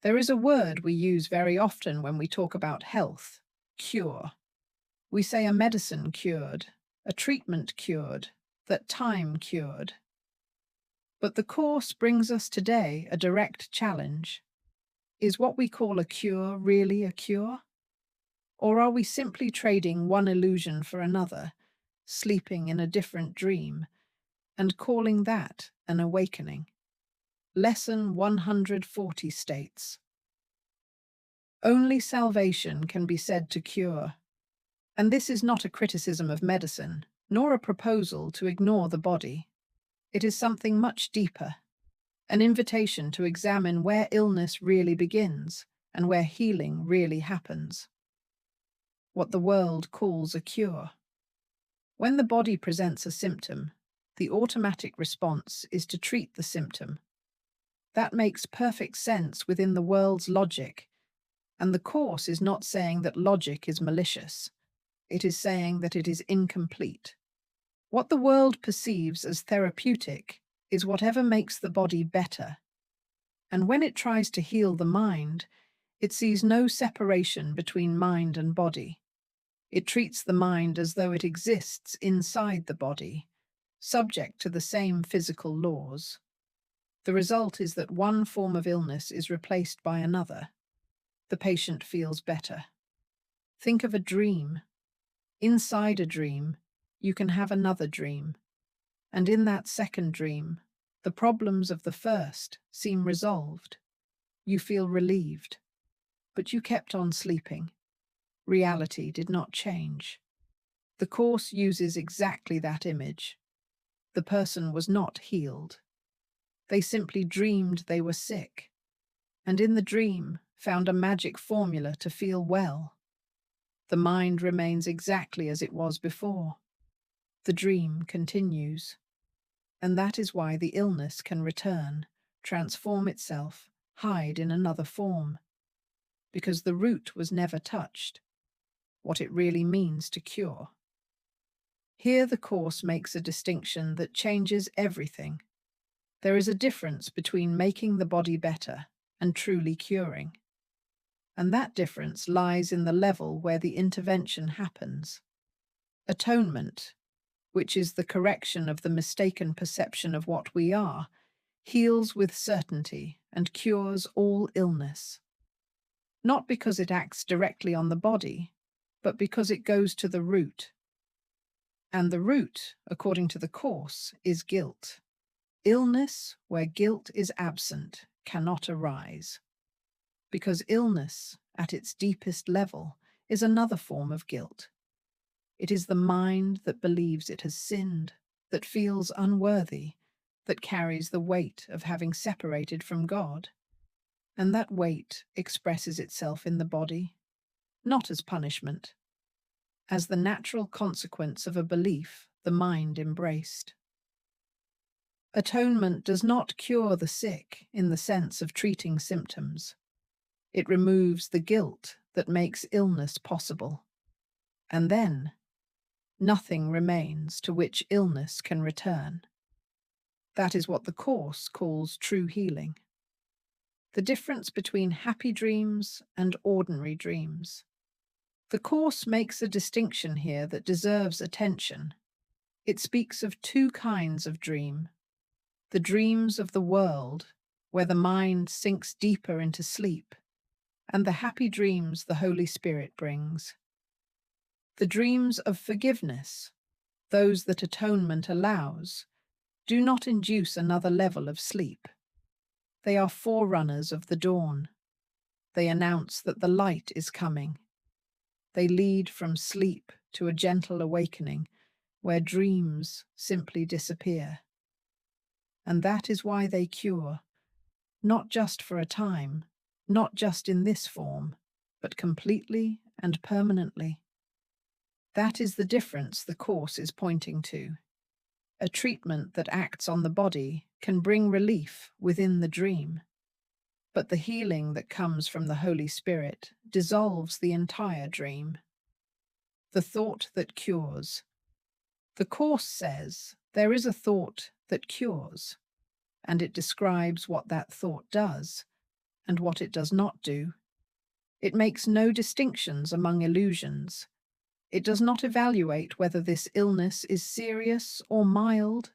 There is a word we use very often when we talk about health: cure. We say a medicine cured, a treatment cured, that time cured. But the Course brings us today a direct challenge. Is what we call a cure really a cure? Or are we simply trading one illusion for another, sleeping in a different dream, and calling that an awakening? Lesson 140 states, only salvation can be said to cure. And this is not a criticism of medicine, nor a proposal to ignore the body. It is something much deeper, an invitation to examine where illness really begins and where healing really happens. What the world calls a cure. When the body presents a symptom, the automatic response is to treat the symptom. That makes perfect sense within the world's logic, and the Course is not saying that logic is malicious. It is saying that it is incomplete. What the world perceives as therapeutic is whatever makes the body better. And when it tries to heal the mind, it sees no separation between mind and body. It treats the mind as though it exists inside the body, subject to the same physical laws. The result is that one form of illness is replaced by another. The patient feels better. Think of a dream. Inside a dream, you can have another dream. And in that second dream, the problems of the first seem resolved. You feel relieved. But you kept on sleeping. Reality did not change. The Course uses exactly that image. The person was not healed. They simply dreamed they were sick, and in the dream found a magic formula to feel well. The mind remains exactly as it was before. The dream continues. And that is why the illness can return, transform itself, hide in another form. Because the root was never touched. What it really means to cure. Here the Course makes a distinction that changes everything. There is a difference between making the body better and truly curing. And that difference lies in the level where the intervention happens. Atonement, which is the correction of the mistaken perception of what we are, heals with certainty and cures all illness. Not because it acts directly on the body, but because it goes to the root. And the root, according to the Course, is guilt. Illness, where guilt is absent, cannot arise. Because illness, at its deepest level, is another form of guilt. It is the mind that believes it has sinned, that feels unworthy, that carries the weight of having separated from God. And that weight expresses itself in the body, not as punishment, as the natural consequence of a belief the mind embraced. Atonement does not cure the sick in the sense of treating symptoms. It removes the guilt that makes illness possible. And then, nothing remains to which illness can return. That is what the Course calls true healing. The difference between happy dreams and ordinary dreams. The Course makes a distinction here that deserves attention. It speaks of two kinds of dream. The dreams of the world, where the mind sinks deeper into sleep, and the happy dreams the Holy Spirit brings. The dreams of forgiveness, those that atonement allows, do not induce another level of sleep. They are forerunners of the dawn. They announce that the light is coming. They lead from sleep to a gentle awakening, where dreams simply disappear. And that is why they cure, not just for a time, not just in this form, but completely and permanently. That is the difference the Course is pointing to. A treatment that acts on the body can bring relief within the dream, but the healing that comes from the Holy Spirit dissolves the entire dream. The thought that cures. The Course says there is a thought that cures, and it describes what that thought does, and what it does not do. It makes no distinctions among illusions. It does not evaluate whether this illness is serious or mild,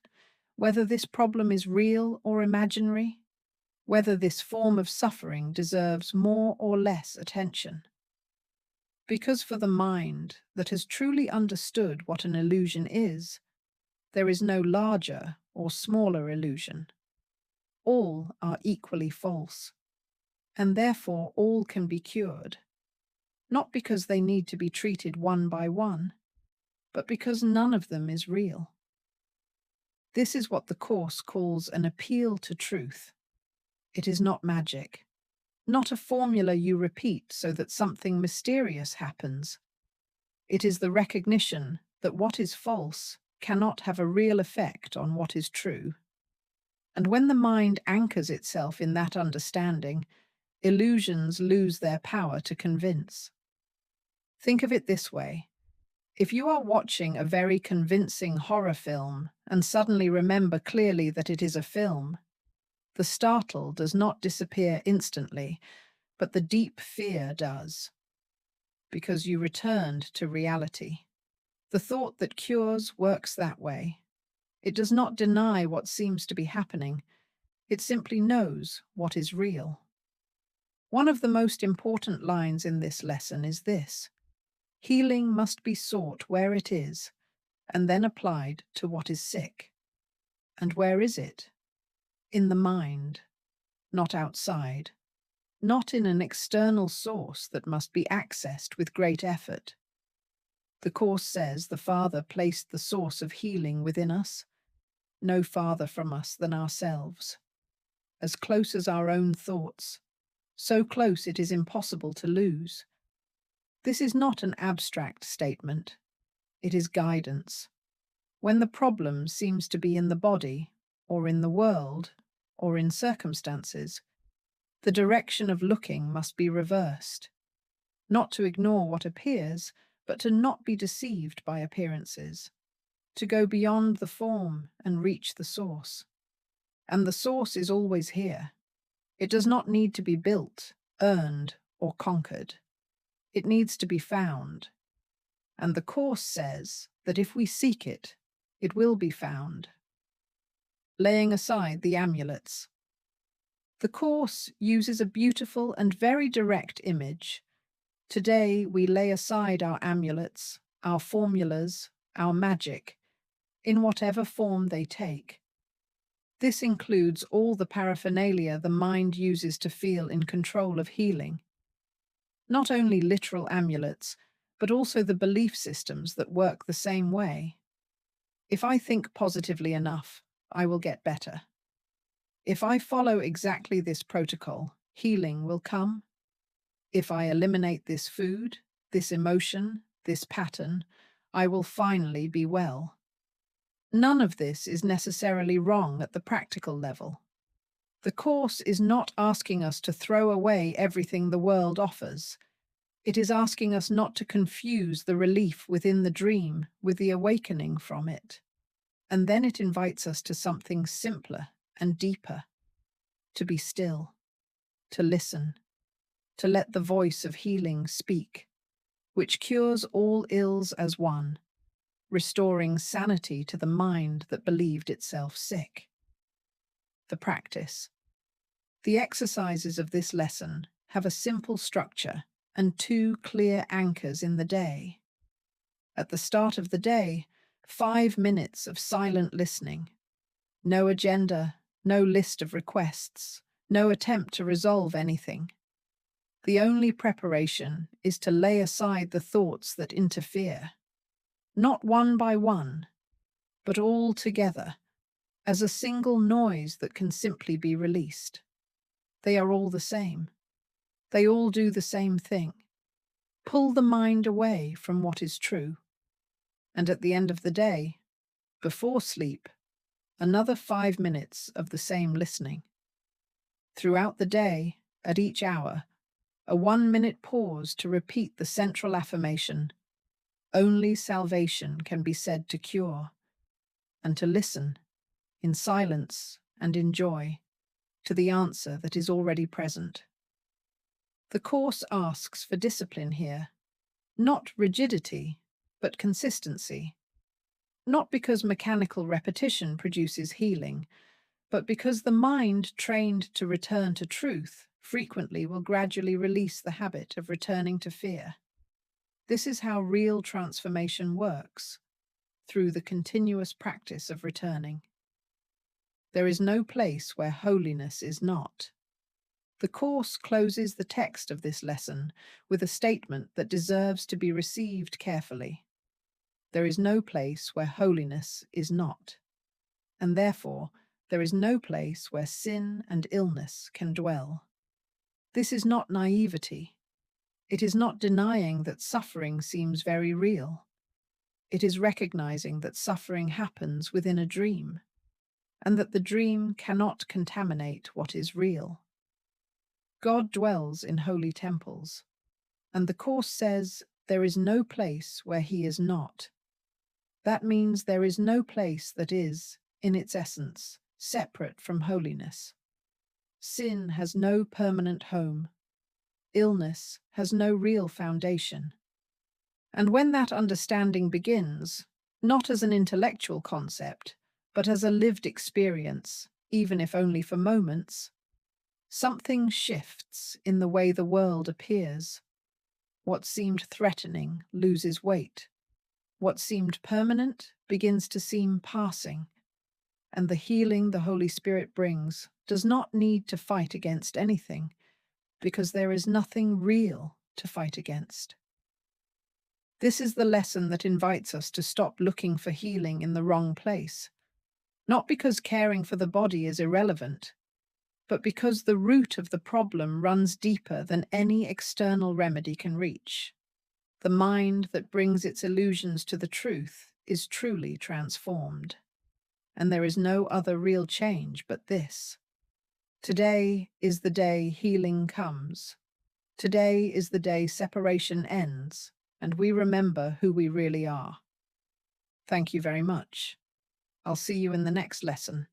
whether this problem is real or imaginary, whether this form of suffering deserves more or less attention. Because for the mind that has truly understood what an illusion is, there is no larger or smaller illusion. All are equally false, and therefore all can be cured, not because they need to be treated one by one, but because none of them is real. This is what the Course calls an appeal to truth. It is not magic, not a formula you repeat so that something mysterious happens. It is the recognition that what is false cannot have a real effect on what is true. And when the mind anchors itself in that understanding, illusions lose their power to convince. Think of it this way. If you are watching a very convincing horror film and suddenly remember clearly that it is a film, the startle does not disappear instantly, but the deep fear does, because you returned to reality. The thought that cures works that way. It does not deny what seems to be happening. It simply knows what is real. One of the most important lines in this lesson is this: healing must be sought where it is, and then applied to what is sick. And where is it? In the mind, not outside, not in an external source that must be accessed with great effort. The Course says the Father placed the source of healing within us, no farther from us than ourselves. As close as our own thoughts, so close it is impossible to lose. This is not an abstract statement. It is guidance. When the problem seems to be in the body, or in the world, or in circumstances, the direction of looking must be reversed. Not to ignore what appears, but to not be deceived by appearances. To go beyond the form and reach the source. And the source is always here. It does not need to be built, earned, or conquered. It needs to be found. And the Course says that if we seek it, it will be found. Laying aside the amulets. The Course uses a beautiful and very direct image. Today we lay aside our amulets, our formulas, our magic, in whatever form they take. This includes all the paraphernalia the mind uses to feel in control of healing. Not only literal amulets, but also the belief systems that work the same way. If I think positively enough, I will get better. If I follow exactly this protocol, healing will come. If I eliminate this food, this emotion, this pattern, I will finally be well. None of this is necessarily wrong at the practical level. The Course is not asking us to throw away everything the world offers. It is asking us not to confuse the relief within the dream with the awakening from it. And then it invites us to something simpler and deeper, to be still, to listen, to let the voice of healing speak, which cures all ills as one, restoring sanity to the mind that believed itself sick. The practice. The exercises of this lesson have a simple structure and 2 clear anchors in the day. At the start of the day, 5 minutes of silent listening. No agenda, no list of requests, no attempt to resolve anything. The only preparation is to lay aside the thoughts that interfere, not one by one, but all together, as a single noise that can simply be released. They are all the same. They all do the same thing. Pull the mind away from what is true. And at the end of the day, before sleep, another 5 minutes of the same listening. Throughout the day, at each hour, a 1-minute pause to repeat the central affirmation: only salvation can be said to cure, and to listen, in silence and in joy, to the answer that is already present. The Course asks for discipline here, not rigidity, but consistency. Not because mechanical repetition produces healing, but because the mind trained to return to truth frequently will gradually release the habit of returning to fear. This is how real transformation works, through the continuous practice of returning. There is no place where holiness is not. The Course closes the text of this lesson with a statement that deserves to be received carefully. There is no place where holiness is not, and therefore there is no place where sin and illness can dwell. This is not naivety. It is not denying that suffering seems very real. It is recognizing that suffering happens within a dream, and that the dream cannot contaminate what is real. God dwells in holy temples, and the Course says there is no place where he is not. That means there is no place that is, in its essence, separate from holiness. Sin has no permanent home. Illness has no real foundation. And when that understanding begins, not as an intellectual concept, but as a lived experience, even if only for moments, something shifts in the way the world appears. What seemed threatening loses weight. What seemed permanent begins to seem passing. And the healing the Holy Spirit brings does not need to fight against anything, because there is nothing real to fight against. This is the lesson that invites us to stop looking for healing in the wrong place, not because caring for the body is irrelevant, but because the root of the problem runs deeper than any external remedy can reach. The mind that brings its illusions to the truth is truly transformed. And there is no other real change but this. Today is the day healing comes. Today is the day separation ends, and we remember who we really are. Thank you very much. I'll see you in the next lesson.